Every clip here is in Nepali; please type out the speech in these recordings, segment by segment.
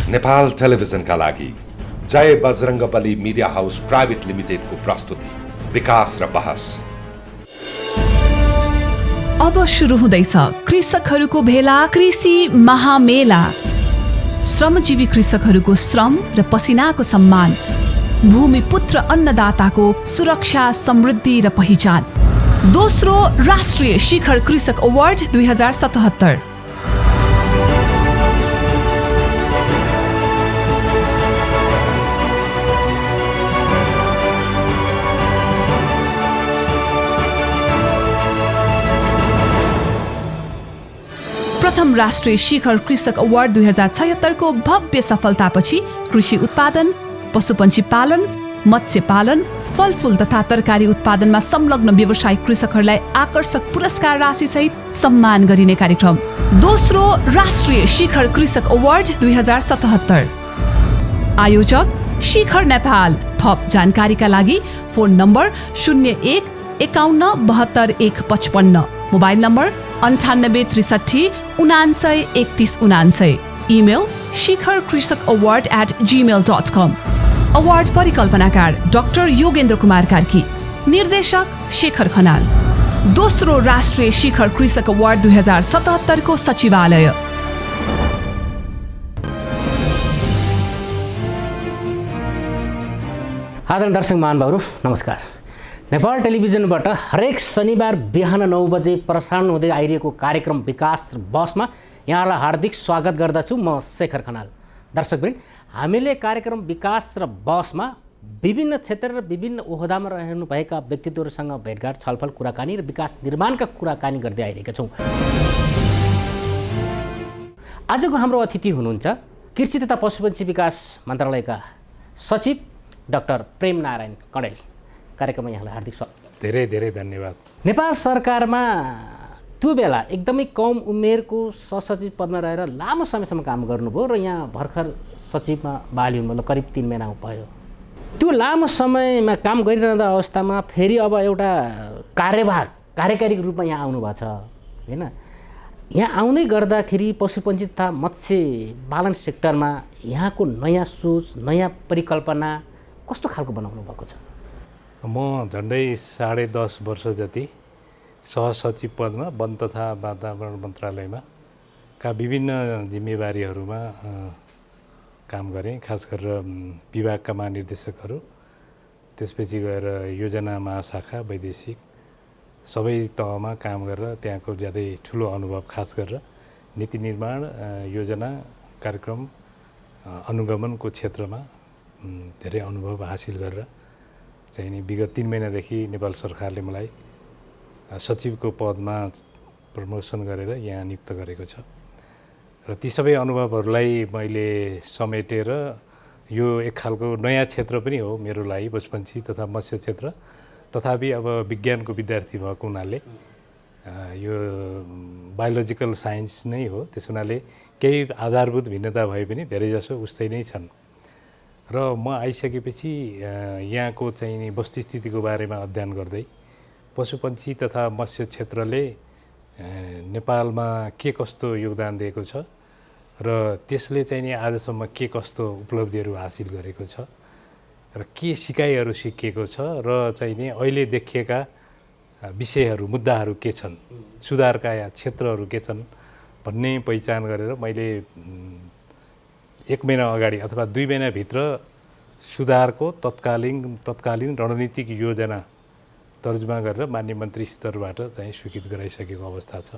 नेपाल टेलिभिजनका लागि जय बजरङ्गबली मिडिया हाउस प्राइभेट लिमिटेडको प्रस्तुति विकास र बहस। अब सुरु हुँदैछ कृषकहरूको भेला कृषि महामेला। श्रमजीवी कृषकहरूको श्रम र पसिनाको सम्मान, भूमिपुत्र अन्नदाताको सुरक्षा, समृद्धि र पहिचान। दोस्रो राष्ट्रिय शिखर कृषक अवार्ड 2077। प्रथम राष्ट्रिय शिखर कृषक अवार्ड 2076 को भव्य सफलतापछि कृषि उत्पादन, पशुपन्छी पालन, मत्स्य पालन, फलफूल तथा तरकारी उत्पादनमा संलग्न व्यवसायिक कृषकहरूलाई आकर्षक पुरस्कार राशि सहित सम्मान गरिने कार्यक्रम। दोस्रो राष्ट्रिय शिखर कृषक अवार्ड 2077। आयोजक शिखर नेपाल। थप जानकारीका लागि phone number 01 51 72 155, mobile number 98 63 99 31 99, email shikharkrishakaward@gmail.com। Award परिकल्पनाकार डाक्टर योगेन्द्र कुमार कार्की, निर्देशक शेखर खनाल। दोस्रो राष्ट्रिय शिखर कृषक अवार्ड 2077 को सचिवालय। आदरणीय दर्शक महानुभावहरू नमस्कार। नेपाल टेलिभिजनबाट हरेक शनिबार बिहान 9 बजे प्रसारण हुँदै आइरहेको कार्यक्रम विकास र बहसमा यहाँलाई हार्दिक स्वागत गर्दछु। म शेखर खनाल। दर्शकवृन्द, हामीले कार्यक्रम विकास र बहसमा विभिन्न क्षेत्र र विभिन्न ओहदामा रहनुभएका व्यक्तित्वहरूसँग भेटघाट, छलफल, कुराकानी र विकास निर्माणका कुराकानी गर्दै आइरहेका छौँ। आजको हाम्रो अतिथि हुनुहुन्छ कृषि तथा पशुपन्छी विकास मन्त्रालयका सचिव डाक्टर प्रेम नारायण कँडेल। कार्यक्रममा यहाँलाई हार्दिक स्वागत। धेरै धेरै धन्यवाद। नेपाल सरकारमा त्यो बेला एकदमै कम उमेरको सहसचिव पदमा रहेर लामो समयसम्म काम गर्नुभयो र यहाँ भर्खर सचिवमा बहाली हुनुभयो, करिब 3 महिना भयो। त्यो लामो समयमा काम गरिरहँदा अवस्थामा फेरि अब एउटा कार्यकारी रूपमा यहाँ आउनुभएको छ होइन। यहाँ आउँदै गर्दाखेरि पशुपन्छी तथा मत्स्य पालन सेक्टरमा यहाँको नयाँ सोच, नयाँ परिकल्पना कस्तो खालको बनाउनु भएको छ? म झन्डै 10.5 वर्ष जति सहसचिव पदमा वन तथा वातावरण मन्त्रालयमा का विभिन्न जिम्मेवारीहरूमा काम गरेँ। खास गरेर विभागका महानिर्देशकहरू, त्यसपछि गएर योजना महाशाखा, वैदेशिक सबै तहमा काम गरेर त्यहाँको ज्यादै ठुलो अनुभव, खास गरेर नीति निर्माण, योजना, कार्यक्रम अनुगमनको क्षेत्रमा धेरै अनुभव हासिल गरेर चाहिँ नि विगत 3 महिनादेखि नेपाल सरकारले मलाई सचिवको पदमा प्रमोसन गरेर यहाँ नियुक्त गरेको छ र ती सबै अनुभवहरूलाई मैले समेटेर यो एक खालको नयाँ क्षेत्र पनि हो मेरो लागि, पशुपन्छी तथा मत्स्य क्षेत्र। तथापि अब विज्ञानको विद्यार्थी भएको हुनाले यो बायोलोजिकल साइन्स नै हो, त्यस हुनाले केही आधारभूत भिन्नता भए पनि धेरैजसो उस्तै नै छन्। र म आइसकेपछि यहाँको चाहिँ नि वस्तुस्थितिको बारेमा अध्ययन गर्दै पशुपन्छी तथा मत्स्य क्षेत्रले नेपालमा के कस्तो योगदान दिएको छ र त्यसले चाहिँ नि आजसम्म के कस्तो उपलब्धिहरू हासिल गरेको छ र के सिकाइहरू सिकिएको छ र चाहिँ नि अहिले देखिएका विषयहरू, मुद्दाहरू के छन्, सुधारका क्षेत्रहरू के छन् भन्ने पहिचान गरेर मैले 1 महिना अगाडि अथवा 2 महिनाभित्र सुधारको तत्कालीन रणनीतिक योजना तर्जुमा गरेर माननीय मन्त्री स्तरबाट चाहिँ स्वीकृत गराइसकेको अवस्था छ।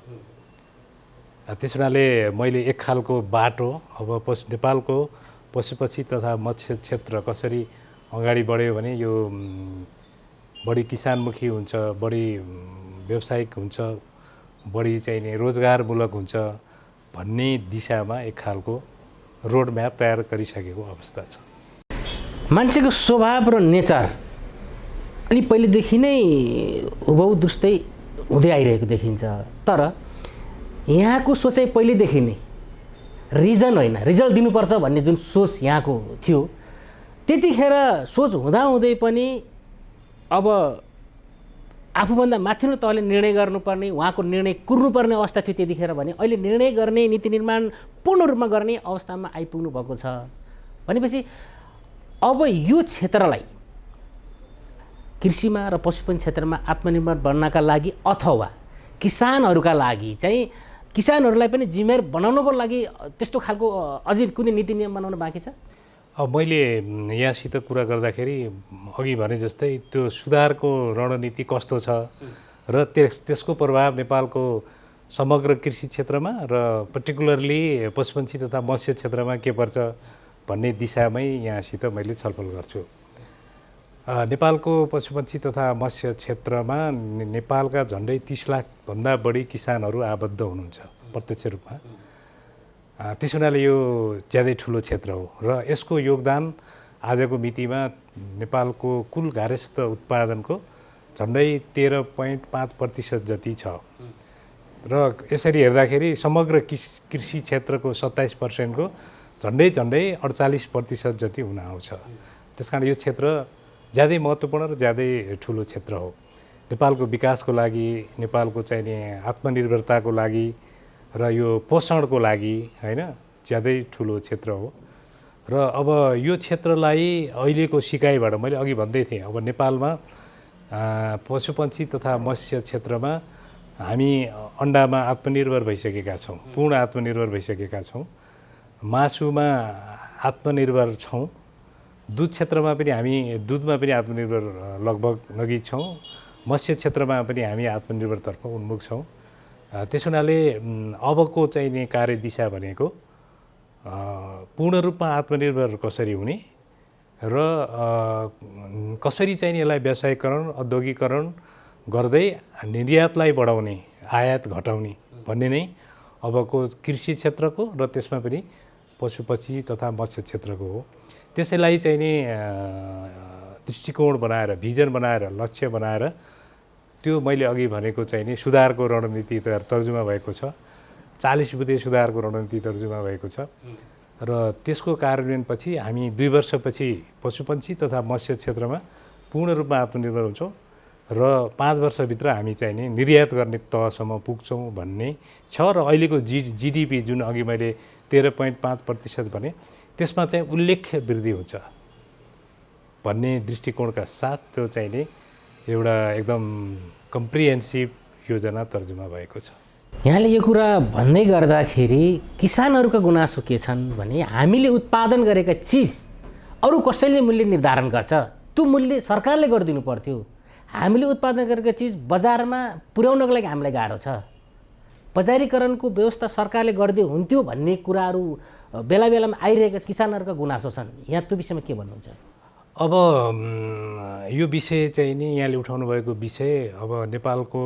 त्यस हुनाले मैले एक खालको बाटो अब नेपालको पशुपन्छी तथा मत्स्य क्षेत्र कसरी अगाडि बढ्यो भने यो बढी किसानमुखी हुन्छ, बढी व्यावसायिक हुन्छ, बढी चाहिँ नि रोजगारमूलक हुन्छ भन्ने दिशामा एक खालको रोड म्याप तयार गरिसकेको अवस्था छ। मान्छेको स्वभाव र नेचर अलि पहिलेदेखि नै हुबहु दुस्तै हुँदै आइरहेको देखिन्छ। तर यहाँको सोचाइ पहिलेदेखि नै रिजन होइन, रिजल्ट दिनुपर्छ भन्ने जुन सोच यहाँको थियो, त्यतिखेर सोच हुँदाहुँदै पनि अब आफूभन्दा माथिल्लो तहले निर्णय गर्नुपर्ने, उहाँको निर्णय कुर्नुपर्ने अवस्था थियो त्यतिखेर भने अहिले निर्णय गर्ने, नीति निर्माण पूर्ण रूपमा गर्ने अवस्थामा आइपुग्नु भएको छ भनेपछि अब यो क्षेत्रलाई कृषिमा र पशुपालन क्षेत्रमा आत्मनिर्भर बन्नका लागि अथवा किसानहरूका लागि चाहिँ किसानहरूलाई पनि जिम्मेवार बनाउनको लागि त्यस्तो खालको अझै कुनै नीति नियम बनाउनु बाँकी छ? अब मैले यहाँसित कुरा गर्दाखेरि अघि भने जस्तै त्यो सुधारको रणनीति कस्तो छ र त्यसको प्रभाव नेपालको समग्र कृषि क्षेत्रमा र पर्टिकुलरली पशुपन्छी तथा मत्स्य क्षेत्रमा के पर्छ भन्ने दिशामै यहाँसित मैले छलफल गर्छु। नेपालको पशुपन्छी तथा मत्स्य क्षेत्रमा नेपालका झन्डै 30 लाखभन्दा बढी किसानहरू आबद्ध हुनुहुन्छ प्रत्यक्ष रूपमा। त्यसो हुनाले यो ज्यादै ठुलो क्षेत्र हो र यसको योगदान आजको मितिमा नेपालको कुल गार्हस्थ्य उत्पादनको झन्डै 13.5% जति छ र यसरी हेर्दाखेरि समग्र कृषि क्षेत्रको 27% को झन्डै 48% जति हुन आउँछ। त्यसकारण यो क्षेत्र ज्यादै महत्त्वपूर्ण र ज्यादै ठुलो क्षेत्र हो नेपालको विकासको लागि, नेपालको चाहिने आत्मनिर्भरताको लागि र यो पोषणको लागि, हैन, ज्यादै ठुलो क्षेत्र हो। र अब यो क्षेत्रलाई अहिलेको सिकाइबाट मैले अघि भन्दै थिएँ, अब नेपालमा पशुपन्छी तथा मत्स्य क्षेत्रमा हामी अन्डामा आत्मनिर्भर भइसकेका छौँ, पूर्ण आत्मनिर्भर भइसकेका छौँ, मासुमा आत्मनिर्भर छौँ, दुध क्षेत्रमा पनि हामी दुधमा पनि आत्मनिर्भर लगभग नजिक छौँ, मत्स्य क्षेत्रमा पनि हामी आत्मनिर्भरतर्फ उन्मुख छौँ। त्यसो हुनाले अबको चाहिने कार्यदिशा भनेको पूर्ण रूपमा आत्मनिर्भर कसरी हुने र कसरी चाहिँ यसलाई व्यावसायीकरण, औद्योगिकरण गर्दै निर्यातलाई बढाउने, आयात घटाउने भन्ने नै अबको कृषि क्षेत्रको र त्यसमा पनि पशुपन्छी तथा मत्स्य क्षेत्रको हो। त्यसैलाई चाहिँ नि दृष्टिकोण बनाएर, भिजन बनाएर, लक्ष्य बनाएर त्यो मैले अघि भनेको चाहिँ नि सुधारको रणनीति तर्जुमा भएको छ, 40 बुँदे सुधारको रणनीति तर्जुमा भएको छ र त्यसको कार्यान्वयनपछि हामी 2 वर्षपछि पशुपन्छी तथा मत्स्य क्षेत्रमा पूर्ण रूपमा आत्मनिर्भर हुन्छौँ र 5 वर्षभित्र हामी चाहिँ नि निर्यात गर्ने तहसम्म पुग्छौँ भन्ने छ र अहिलेको जिडिपी जुन अघि मैले 13.5% भने त्यसमा चाहिँ उल्लेख्य वृद्धि हुन्छ भन्ने दृष्टिकोणका साथ त्यो चाहिँ नि एउटा एकदम कम्प्रिहेन्सिभ योजना तर्जुमा भएको छ। यहाँले यो कुरा भन्दै गर्दाखेरि किसानहरूका गुनासो के छन् भने हामीले उत्पादन गरेका चिज अरू कसैले मूल्य निर्धारण गर्छ, त्यो मूल्य सरकारले गरिदिनु पर्थ्यो। हामीले उत्पादन गरेका चिज बजारमा पुर्याउनको लागि हामीलाई गाह्रो छ, बजारीकरणको व्यवस्था सरकारले गरिदियो हुन्थ्यो भन्ने कुराहरू बेला बेलामा आइरहेका किसानहरूका गुनासो छन्। यहाँ त्यो विषयमा के भन्नुहुन्छ? अब यो विषय चाहिँ नि यहाँले उठाउनु भएको विषय अब नेपालको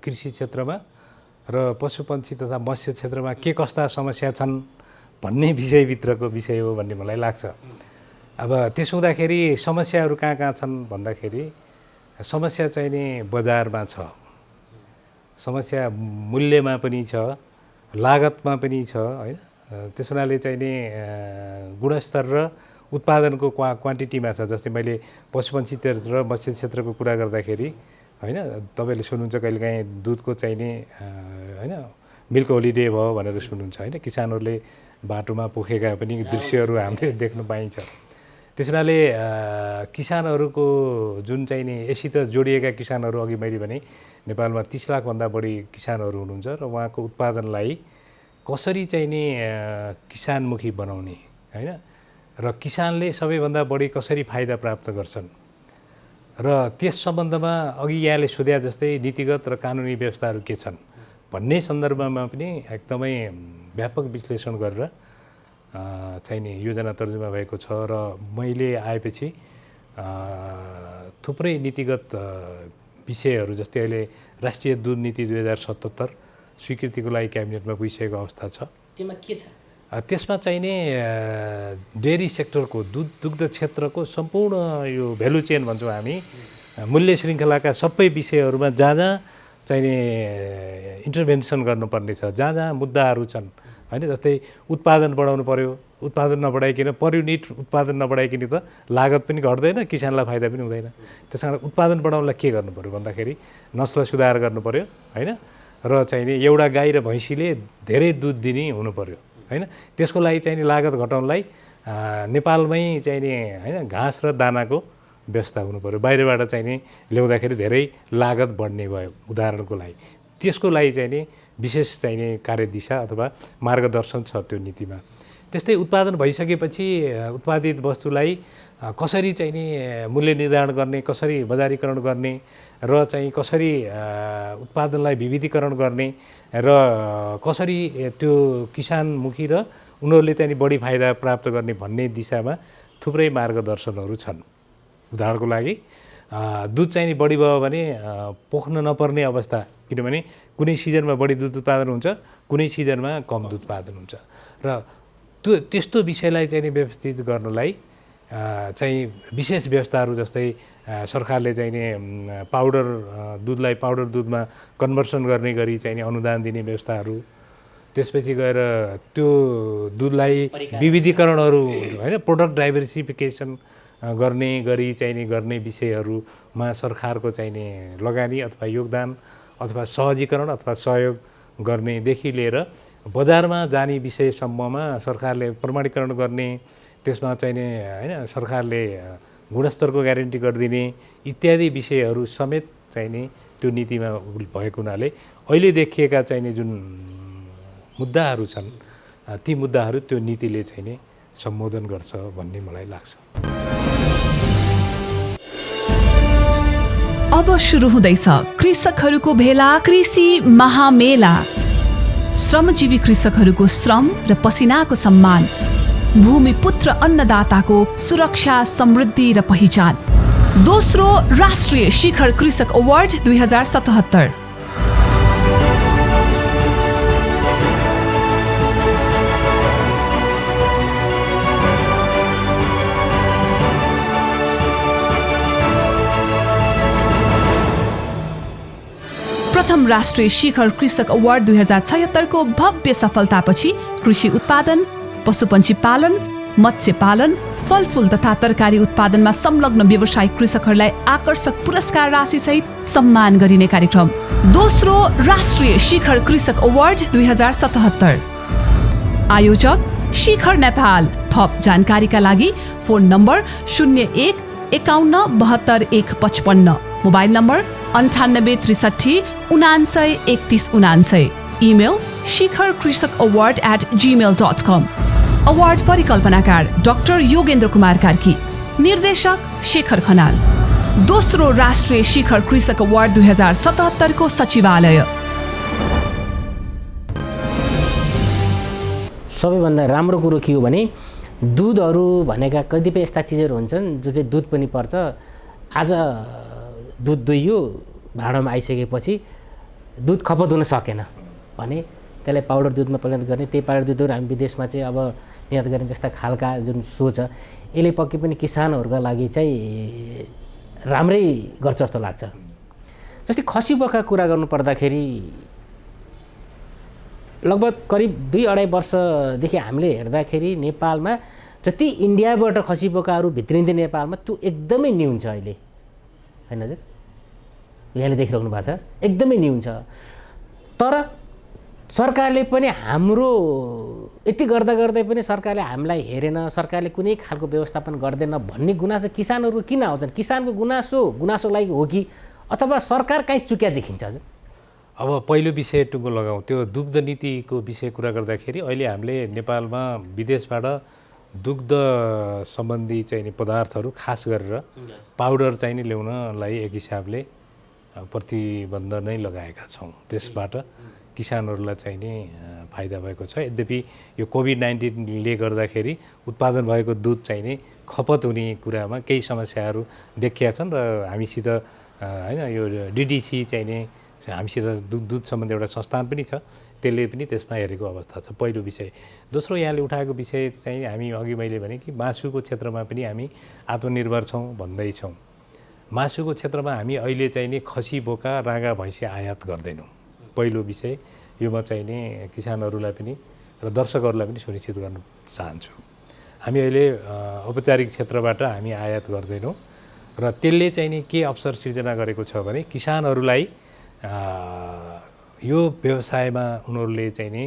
कृषि क्षेत्रमा र पशुपन्छी तथा मत्स्य क्षेत्रमा के कस्ता समस्या छन् भन्ने विषयभित्रको विषय हो भन्ने मलाई लाग्छ। अब त्यसो हुँदाखेरि समस्याहरू कहाँ कहाँ छन् भन्दाखेरि समस्या चाहिँ नि बजारमा छ, समस्या मूल्यमा पनि छ, लागतमा पनि छ, हैन। त्यसो हुनाले चाहिँ नि गुणस्तर र उत्पादनको क्वान्टिटीमा छ। जस्तै मैले पशुपन्छी र मत्स्य क्षेत्रको कुरा गर्दाखेरि हैन, तपाईँले सुन्नुहुन्छ कहिलेकाहीँ दुधको चाहिने हैन मिल्क होलिडे भयो भनेर सुन्नुहुन्छ, हैन, किसानहरूले बाटोमा पोखेका पनि दृश्यहरू हामीले देख्न पाइन्छ। त्यस हुनाले किसानहरूको जुन चाहिँ नि यसित जोडिएका किसानहरू अघि मैले भने नेपालमा 30 लाखभन्दा बढी किसानहरू हुनुहुन्छ र उहाँको उत्पादनलाई कसरी चाहिँ नि किसानमुखी बनाउने, हैन, र किसानले सबैभन्दा बढी कसरी फाइदा प्राप्त गर्छन् र त्यस सम्बन्धमा अघि यहाँले सोधे जस्तै नीतिगत र कानुनी व्यवस्थाहरू के छन् भन्ने सन्दर्भमा पनि एकदमै व्यापक विश्लेषण गरेर चाहिँ नि योजना तर्जुमा भएको छ र मैले आएपछि थुप्रै नीतिगत विषयहरू जस्तै अहिले राष्ट्रिय दुध नीति 2077 स्वीकृतिको लागि क्याबिनेटमा पुगिसकेको अवस्था छ। त्यसमा के छ? त्यसमा चाहिने डेयरी सेक्टरको दुग्ध क्षेत्रको सम्पूर्ण यो भ्यालु चेन भन्छौँ हामी, मूल्य श्रृङ्खलाका सबै विषयहरूमा जहाँ जहाँ चाहिने इन्टरभेन्सन गर्नुपर्ने छ, जहाँ जहाँ मुद्दाहरू छन्, हैन, जस्तै उत्पादन बढाउनु पर्यो, उत्पादन नबढाइकन पर युनिट उत्पादन नबढाइकन त लागत पनि घट्दैन, किसानलाई फाइदा पनि हुँदैन। त्यस कारण उत्पादन बढाउनलाई के गर्नु पऱ्यो भन्दाखेरि नस्ल सुधार गर्नु पऱ्यो होइन, र चाहिँ नि एउटा गाई र भैँसीले धेरै दुध दिने हुनु पऱ्यो होइन। त्यसको लागि चाहिँ नि लागत घटाउनलाई नेपालमै चाहिँ नि होइन घाँस र दानाको व्यवस्था हुनु पऱ्यो। बाहिरबाट चाहिँ नि ल्याउँदाखेरि धेरै लागत बढ्ने भयो उदाहरणको लागि। त्यसको लागि चाहिँ नि विशेष चाहिँ नि कार्यदिशा अथवा मार्गदर्शन छ त्यो नीतिमा। त्यस्तै उत्पादन भइसकेपछि उत्पादित वस्तुलाई कसरी चाहिँ नि मूल्य निर्धारण गर्ने, कसरी बजारीकरण गर्ने र चाहिँ कसरी उत्पादनलाई विविधीकरण गर्ने र कसरी त्यो किसानमुखी र उनीहरूले चाहिँ बढी फाइदा प्राप्त गर्ने भन्ने दिशामा थुप्रै मार्गदर्शनहरू छन्। उदाहरणको लागि दुध चाहिँ नि बढी भयो भने पोख्न नपर्ने अवस्था, किनभने कुनै सिजनमा बढी दुध उत्पादन हुन्छ, कुनै सिजनमा कम दुध उत्पादन हुन्छ र त्यस्तो विषयलाई चाहिँ नि व्यवस्थित गर्नलाई चाहिँ विशेष व्यवस्थाहरू जस्तै सरकारले चाहिँ नि पाउडर दुधलाई पाउडर दुधमा कन्भर्सन गर्ने गरी चाहिँ नि अनुदान दिने व्यवस्थाहरू, त्यसपछि गएर त्यो दुधलाई विविधीकरणहरू होइन प्रोडक्ट डाइभर्सिफिकेसन गर्ने गरी चाहिँ नि गर्ने विषयहरूमा सरकारको चाहिँ नि लगानी अथवा योगदान अथवा सहजीकरण अथवा सहयोग गर्नेदेखि लिएर बजारमा जाने विषयसम्ममा सरकारले प्रमाणीकरण गर्ने, त्यसमा चाहिँ नि होइन सरकारले गुणस्तरको ग्यारेन्टी गरिदिने इत्यादि विषयहरू समेत चाहिँ नि त्यो नीतिमा भएको हुनाले अहिले देखिएका चाहिँ नि जुन मुद्दाहरू छन् ती मुद्दाहरू त्यो नीतिले चाहिँ नि सम्बोधन गर्छ भन्ने मलाई लाग्छ। अब सुरु हुँदैछ कृषकहरूको भेला कृषि महामेला। श्रमजीवी कृषकहरूको श्रम र पसिनाको सम्मान, भूमिपुत्र अन्नदाताको सुरक्षा, समृद्धि र पहिचान। दोस्रो राष्ट्रिय शिखर कृषक अवार्ड 2077। प्रथम राष्ट्रिय शिखर कृषक अवार्ड 2076 को भव्य सफलतापछि कृषि उत्पादन, पशुपन्छी पालन, मत्स्य पालन, फलफूल तथा तरकारी उत्पादनमा संलग्न व्यवसायिक कृषकहरूलाई आकर्षक पुरस्कार राशि सहित सम्मान गरिने कार्यक्रम। दोस्रो राष्ट्रिय शिखर कृषक अवार्ड 2077। आयोजक शिखर नेपाल। थप जानकारीका लागि phone number 01 51 72 155, mobile number 98 63 99 31 99, email shikharkrisakaward@gmail.com। Award परिकल्पनाकार डाक्टर योगेन्द्र कुमार कार्की, निर्देशक शेखर खनाल। दोस्रो राष्ट्रिय शिखर कृषक अवार्ड 2077 को सचिवालय। सबैभन्दा राम्रो कुरो के हो भने दुधहरू भनेका कतिपय यस्ता चिजहरू हुन्छन् जो चाहिँ दुध पनि पर्छ। आज दुध दुइयो भाँडोमा आइसकेपछि दुध खपत हुन सकेन भने त्यसलाई पाउडर दुधमा परिणत गर्ने, त्यही पाउडर दुधहरू हामी विदेशमा चाहिँ अब निर्यात गर्ने जस्ता खालका जुन सोच छ यसले पक्कै पनि किसानहरूका लागि चाहिँ राम्रै गर्छ जस्तो लाग्छ। जस्तै खसी बोका कुरा गर्नु पर्दाखेरि लगभग करिब 2-2.5 वर्षदेखि हामीले हेर्दाखेरि नेपालमा जति इन्डियाबाट खसी बोकाहरू भित्रिन्थे नेपालमा त्यो एकदमै न्यून छ अहिले, हैन हजुर? यहाँले देखिराख्नु भएको छ, एकदमै न्यून छ। तर सरकारले पनि हाम्रो यति गर्दा गर्दै पनि सरकारले हामीलाई हेरेन, सरकारले कुनै खालको व्यवस्थापन गर्दैन भन्ने गुनासो किसानहरू किन आउँछन्? किसानको गुनासोको लागि हो कि अथवा सरकार कहीँ चुक्या देखिन्छ हजुर? अब पहिलो विषय टुङ्गो लगाउँ, त्यो दुग्ध नीतिको विषय कुरा गर्दाखेरि अहिले हामीले नेपालमा विदेशबाट दुग्ध सम्बन्धी चाहिँ पदार्थहरू खास गरेर पाउडर चाहिँ नि ल्याउनलाई एक हिसाबले प्रतिबन्ध नै लगाएका छौँ। त्यसबाट किसानहरूलाई चाहिँ नि फाइदा भएको छ। यद्यपि यो कोभिड-19ले गर्दाखेरि उत्पादन भएको दुध चाहिँ नि खपत हुने कुरामा केही समस्याहरू देखिएका छन् र हामीसित हैन यो डिडिसी चाहिँ नि हामीसित दुध सम्बन्धी एउटा संस्थान पनि छ, त्यसले पनि त्यसमा हेरेको अवस्था छ। पहिलो विषय। दोस्रो यहाँले उठाएको विषय चाहिँ हामी अघि मैले भने कि मासुको क्षेत्रमा पनि हामी आत्मनिर्भर छौँ भन्दैछौँ। मासुको क्षेत्रमा हामी अहिले चाहिँ नि खसी बोका राँगा भैँसी आयात गर्दैनौँ। पहिलो विषय यो म चाहिँ नि किसानहरूलाई पनि र दर्शकहरूलाई पनि सुनिश्चित गर्न चाहन्छु। हामी अहिले औपचारिक क्षेत्रबाट हामी आयात गर्दैनौँ र त्यसले चाहिँ नि के अवसर सिर्जना गरेको छ भने किसानहरूलाई यो व्यवसायमा उनीहरूले चाहिँ नि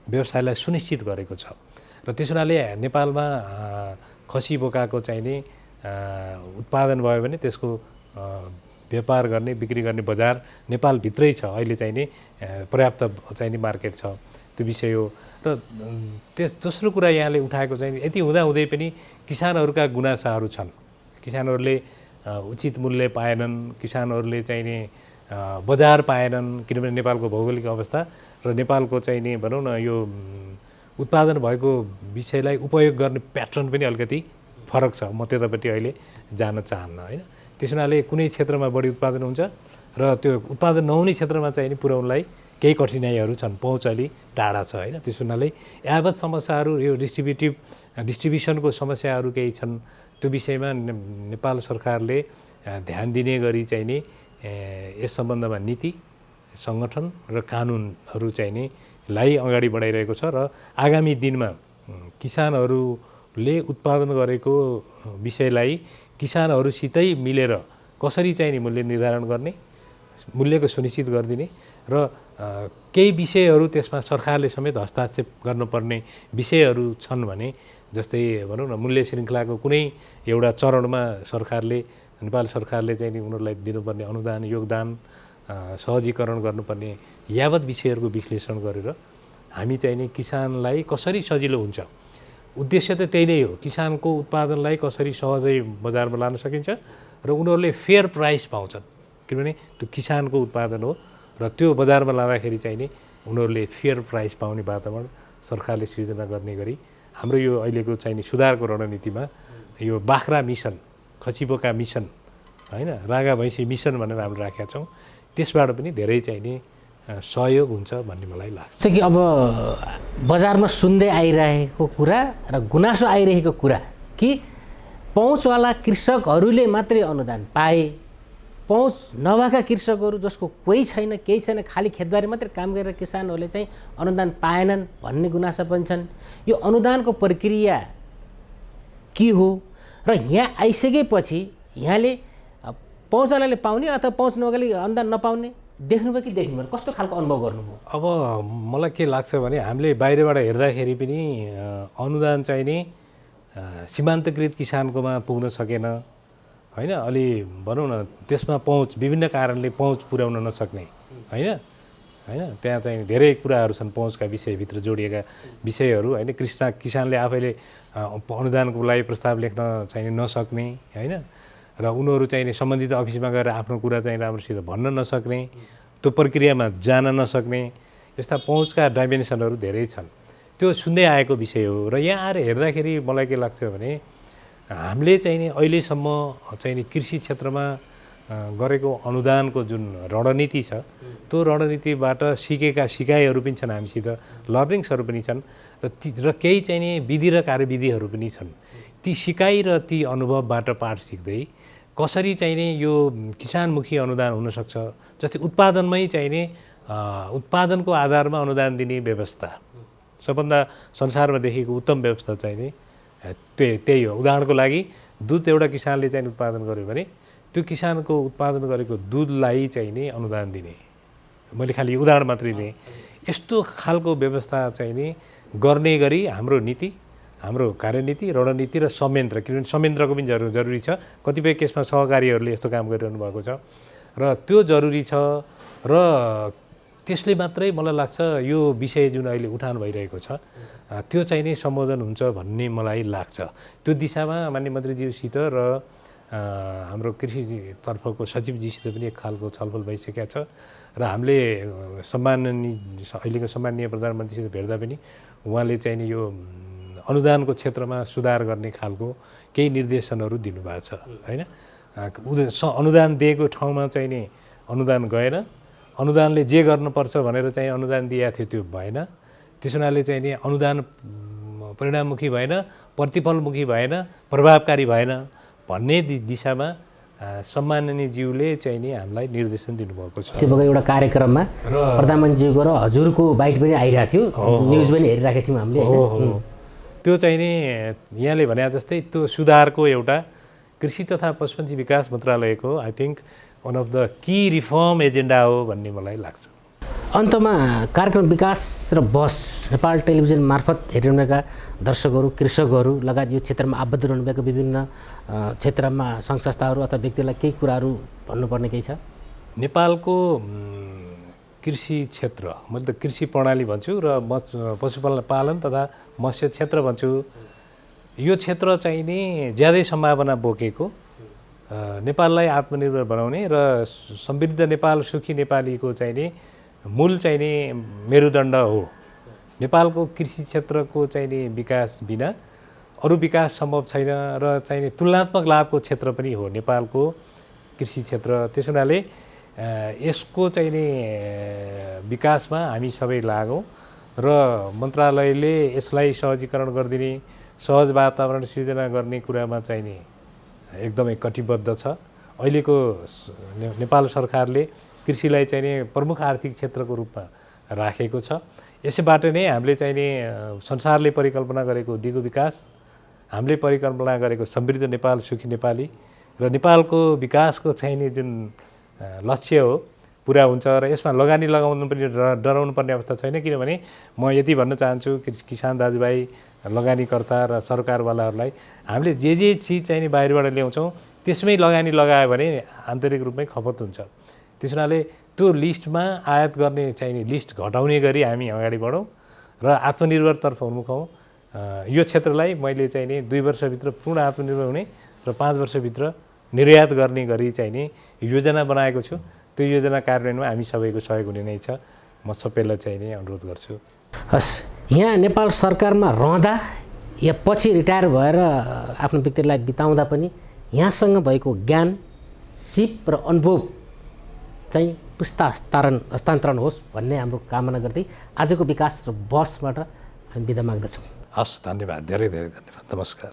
व्यवसायलाई सुनिश्चित गरेको छ र त्यस हुनाले नेपालमा खसी बोकाको चाहिँ नि उत्पादन भयो भने त्यसको व्यापार गर्ने बिक्री गर्ने बजार नेपालभित्रै छ अहिले चाहिँ नि पर्याप्त चाहिँ नि मार्केट छ त्यो विषय हो र दोस्रो कुरा यहाँले उठाएको चाहिँ यति हुँदाहुँदै पनि किसानहरूका गुनासाहरू छन् किसानहरूले उचित मूल्य पाएनन् किसानहरूले चाहिँ नि बजार पाएनन् किनभने नेपालको भौगोलिक अवस्था र नेपालको चाहिँ नि भनौँ न यो उत्पादन भएको विषयलाई उपयोग गर्ने प्याटर्न पनि अलिकति फरक छ म त्यतापट्टि अहिले जान चाहन्न होइन त्यस हुनाले कुनै क्षेत्रमा बढी उत्पादन हुन्छ र त्यो उत्पादन नहुने क्षेत्रमा चाहिँ नि पुर्याउनलाई केही कठिनाइहरू छन् पहुँच अलि टाढा छ होइन त्यस हुनाले यावत समस्याहरू यो डिस्ट्रिब्युसनको समस्याहरू केही छन् त्यो विषयमा नेपाल सरकारले ध्यान दिने गरी चाहिँ नि यस सम्बन्धमा नीति सङ्गठन र कानुनहरू चाहिँ नि लाई अगाडि बढाइरहेको छ र आगामी दिनमा किसानहरूले उत्पादन गरेको विषयलाई किसानहरूसितै मिलेर कसरी चाहिँ नि मूल्य निर्धारण गर्ने मूल्यको सुनिश्चित गरिदिने र केही विषयहरू त्यसमा सरकारले समेत हस्तक्षेप गर्नुपर्ने विषयहरू छन् भने जस्तै भनौँ न मूल्य श्रृङ्खलाको कुनै एउटा चरणमा नेपाल सरकारले चाहिँ नि उनीहरूलाई दिनुपर्ने अनुदान योगदान सहजीकरण गर्नुपर्ने यावत विषयहरूको विश्लेषण गरेर हामी चाहिँ नि किसानलाई कसरी सजिलो हुन्छ उद्देश्य त त्यही नै हो किसानको उत्पादनलाई कसरी सहजै बजारमा लान सकिन्छ र उनीहरूले फेयर प्राइस पाउँछन् किनभने त्यो किसानको उत्पादन हो र त्यो बजारमा लाँदाखेरि चाहिँ नि उनीहरूले फेयर प्राइस पाउने वातावरण सरकारले सृजना गर्ने गरी हाम्रो यो अहिलेको चाहिँ नि सुधारको रणनीतिमा यो बाख्रा मिसन खसीबोका मिसन होइन रागा भैँसी मिसन भनेर हामीले राखेका छौँ त्यसबाट पनि धेरै चाहिँ नि सहयोग हुन्छ भन्ने मलाई लाग्छ कि अब बजारमा सुन्दै आइरहेको कुरा र गुनासो आइरहेको कुरा कि पहुँचवाला कृषकहरूले मात्रै अनुदान पाए पहुँच नभएका कृषकहरू जसको कोही छैन केही छैन खालि खेतबारी मात्रै काम गरेर किसानहरूले चाहिँ अनुदान पाएनन् भन्ने गुनासो पनि छन् यो अनुदानको प्रक्रिया के हो र यहाँ आइसकेपछि यहाँले पहुँचवालाले पाउने अथवा पहुँच नभएकाले अनुदान नपाउने देख्नुभयो कि देख्नुभयो कस्तो खालको अनुभव गर्नुभयो अब मलाई के लाग्छ भने हामीले बाहिरबाट हेर्दाखेरि पनि अनुदान चाहिँ नि सीमान्तकृत किसानकोमा पुग्न सकेन होइन अलि भनौँ न त्यसमा पहुँच विभिन्न कारणले पहुँच पुर्याउन नसक्ने होइन त्यहाँ चाहिँ धेरै कुराहरू छन् पहुँचका विषयभित्र जोडिएका विषयहरू होइन किसानले आफैले अनुदानको लागि प्रस्ताव लेख्न चाहिँ नसक्ने होइन र उनीहरू चाहिँ सम्बन्धित अफिसमा गएर आफ्नो कुरा चाहिँ राम्रोसित भन्न नसक्ने त्यो प्रक्रियामा जान नसक्ने यस्ता पहुँचका डाइमेन्सनहरू धेरै छन् त्यो सुन्दै आएको विषय हो र यहाँ आएर हेर्दाखेरि मलाई के लाग्छ भने हामीले चाहिँ नि अहिलेसम्म चाहिँ नि कृषि क्षेत्रमा गरेको अनुदानको जुन रणनीति छ त्यो रणनीतिबाट सिकेका सिकाइहरू पनि छन् हामीसित लर्निङ्सहरू पनि छन् र केही चाहिँ नि विधि र कार्यविधिहरू पनि छन् ती सिकाइ र ती अनुभवबाट पाठ सिक्दै कसरी चाहिँ नि यो किसानमुखी अनुदान हुनसक्छ जस्तै उत्पादनमै चाहिँ नि उत्पादनको आधारमा अनुदान दिने व्यवस्था सबभन्दा संसारमा देखेको उत्तम व्यवस्था चाहिँ नि त्यही हो उदाहरणको लागि दुध एउटा किसानले चाहिँ उत्पादन गर्यो भने त्यो किसानको उत्पादन गरेको दुधलाई चाहिँ नि अनुदान दिने मैले खालि उदाहरण मात्रै दिएँ यस्तो खालको व्यवस्था चाहिँ नि गर्ने गरी हाम्रो नीति हाम्रो कार्यनीति रणनीति र संयन्त्र किनभने संयन्त्रको पनि जरुरी छ कतिपय केसमा सहकारीहरूले यस्तो काम गरिरहनु भएको छ र त्यो जरुरी छ र त्यसले मात्रै मलाई लाग्छ यो विषय जुन अहिले उठान भइरहेको छ त्यो चाहिँ नि सम्बोधन हुन्छ भन्ने मलाई लाग्छ त्यो दिशामा माननीय मन्त्रीज्यूसित र हाम्रो कृषितर्फको सचिवजीसित पनि एक खालको छलफल भइसकेको छ र हामीले अहिलेको सम्माननीय प्रधानमन्त्रीसित भेट्दा पनि उहाँले चाहिँ नि यो अनुदानको क्षेत्रमा सुधार गर्ने खालको केही निर्देशनहरू दिनुभएको छ होइन अनुदान दिएको ठाउँमा चाहिँ नि अनुदान गएन अनुदानले जे गर्नुपर्छ भनेर चाहिँ अनुदान दिएको थियो त्यो भएन त्यस हुनाले चाहिँ नि अनुदान परिणाममुखी भएन प्रतिफलमुखी भएन प्रभावकारी भएन भन्ने दिशामा सम्माननीयज्यूले चाहिँ नि हामीलाई निर्देशन दिनुभएको छ त्यो एउटा कार्यक्रममा प्रधानमन्त्रीज्यूको र हजुरको बाइट पनि आइरहेको थियो न्युज पनि हेरिरहेको थियौँ हामीले त्यो चाहिँ नि यहाँले भने जस्तै त्यो सुधारको एउटा कृषि तथा पशुपन्छी विकास मन्त्रालयको I think one of the key reform agenda हो भन्ने मलाई लाग्छ। अन्तमा कार्यक्रम विकास र बहस नेपाल टेलिभिजन मार्फत हेरिरहेका दर्शकहरू, कृषकहरू लगायत यो क्षेत्रमा आबद्ध रहनुभएको विभिन्न क्षेत्रमा सङ्घ संस्थाहरू अथवा व्यक्तिलाई केही कुराहरू भन्नुपर्ने केही छ? नेपालको कृषि क्षेत्र, मैले त कृषि प्रणाली भन्छु र पशुपालन तथा मत्स्य क्षेत्र भन्छु। यो क्षेत्र चाहिँ नि ज्यादै सम्भावना बोकेको, नेपाललाई आत्मनिर्भर बनाउने र समृद्ध नेपाल सुखी नेपालीको चाहिँ नि मूल चाहिँ नि मेरुदण्ड हो। नेपालको कृषि क्षेत्रको चाहिँ नि विकास बिना अरू विकास सम्भव छैन र चाहिँ नि तुलनात्मक लाभको क्षेत्र पनि हो नेपालको कृषि क्षेत्र। त्यस हुनाले यसको चाहिँ नि विकासमा हामी सबै लागौँ र मन्त्रालयले यसलाई सहजीकरण गरिदिने, सहज वातावरण सिर्जना गर्ने कुरामा चाहिँ नि एकदमै कटिबद्ध छ। अहिलेको नेपाल सरकारले कृषिलाई चाहिँ नि प्रमुख आर्थिक क्षेत्रको रूपमा राखेको छ। यसैबाट नै हामीले चाहिँ नि संसारले परिकल्पना गरेको दिगो विकास, हामीले परिकल्पना गरेको समृद्ध नेपाल सुखी नेपाली र नेपालको विकासको चाहिँ नि जुन लक्ष्य हो पुरा हुन्छ र यसमा लगानी लगाउनु पनि डराउनु पर्ने अवस्था छैन। किनभने म यति भन्न चाहन्छु किसान दाजुभाइ, लगानीकर्ता र सरकारवालाहरूलाई, हामीले जे चिज चाहिँ नि बाहिरबाट ल्याउँछौँ त्यसमै लगानी लगायो भने आन्तरिक रूपमै खपत हुन्छ। त्यस हुनाले त्यो लिस्टमा आयात गर्ने चाहिँ नि लिस्ट घटाउने गरी हामी अगाडि बढौँ र आत्मनिर्भरतर्फ उन्मुख हौँ। यो क्षेत्रलाई मैले चाहिँ नि 2 वर्षभित्र पूर्ण आत्मनिर्भर हुने र 5 वर्षभित्र निर्यात गर्ने गरी चाहिँ नि योजना बनाएको छु। त्यो योजना कार्यान्वयनमा हामी सबैको सहयोग हुने नै छ। म सबैलाई चाहिँ नि अनुरोध गर्छु। हस्, यहाँ नेपाल सरकारमा रहँदा या पछि रिटायर भएर आफ्नो व्यक्तिलाई बिताउँदा पनि यहाँसँग भएको ज्ञान, सिप र अनुभव चाहिँ पुस्ता हस्तान्तरण होस् भन्ने हाम्रो कामना गर्दै आजको विकास र बहसबाट हामी बिदा माग्दछौँ। हस्, धन्यवाद, धेरै धेरै धन्यवाद, नमस्कार।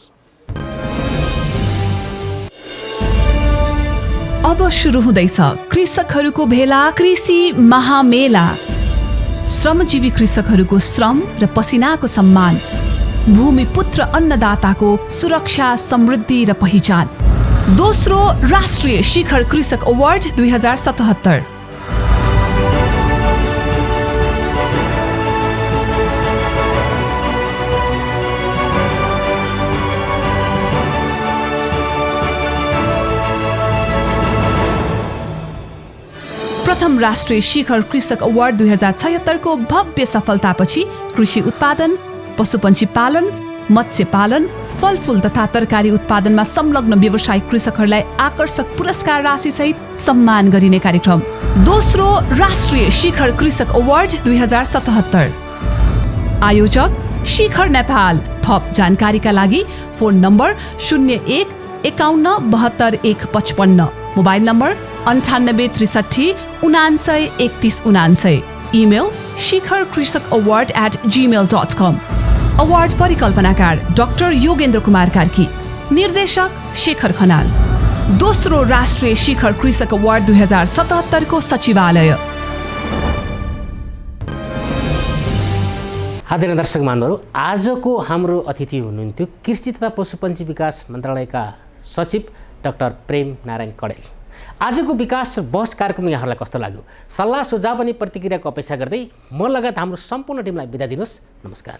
अब सुरु हुँदैछ कृषकहरूको भेला, कृषि महामेला। श्रमजीवी कृषकहरूको श्रम र पसिनाको सम्मान, भूमिपुत्र अन्नदाताको सुरक्षा, समृद्धि र पहिचान। दोस्रो राष्ट्रिय शिखर कृषक अवार्ड 2077। प्रथम राष्ट्रिय शिखर कृषक अवार्ड 2076 को भव्य सफलतापछि कृषि उत्पादन, पशुपन्छी पालन, मत्स्य पालन, फलफूल तथा तरकारी उत्पादनमा संलग्न व्यवसायिक कृषकहरूलाई आकर्षक पुरस्कार राशि सहित सम्मान गरिने कार्यक्रम। दोस्रो राष्ट्रिय शिखर कृषक अवार्ड 2077। आयोजक शिखर नेपाल। थप जानकारीका लागि phone number 01 51 72 155, mobile number 98 63 99 31 99, email shikharkrisakaward@gmail.com। Award परिकल्पनाकार डाक्टर योगेन्द्र कुमार कार्की, निर्देशक शेखर खनाल। दोस्रो राष्ट्रिय शिखर कृषक अवार्ड 2077 को सचिवालय। आदरणीय दर्शक महानुभावहरू, आजको हाम्रो अतिथि हुनुहुन्थ्यो कृषि तथा पशुपन्छी विकास मन्त्रालयका सचिव डाक्टर प्रेम नारायण कडेल। आजको विकास र बहस कार्यक्रम यहाँहरूलाई कस्तो लाग्यो? सल्लाह सुझाव अनि प्रतिक्रियाको अपेक्षा गर्दै म लगायत हाम्रो सम्पूर्ण टिमलाई बिदा दिनुहोस्। नमस्कार।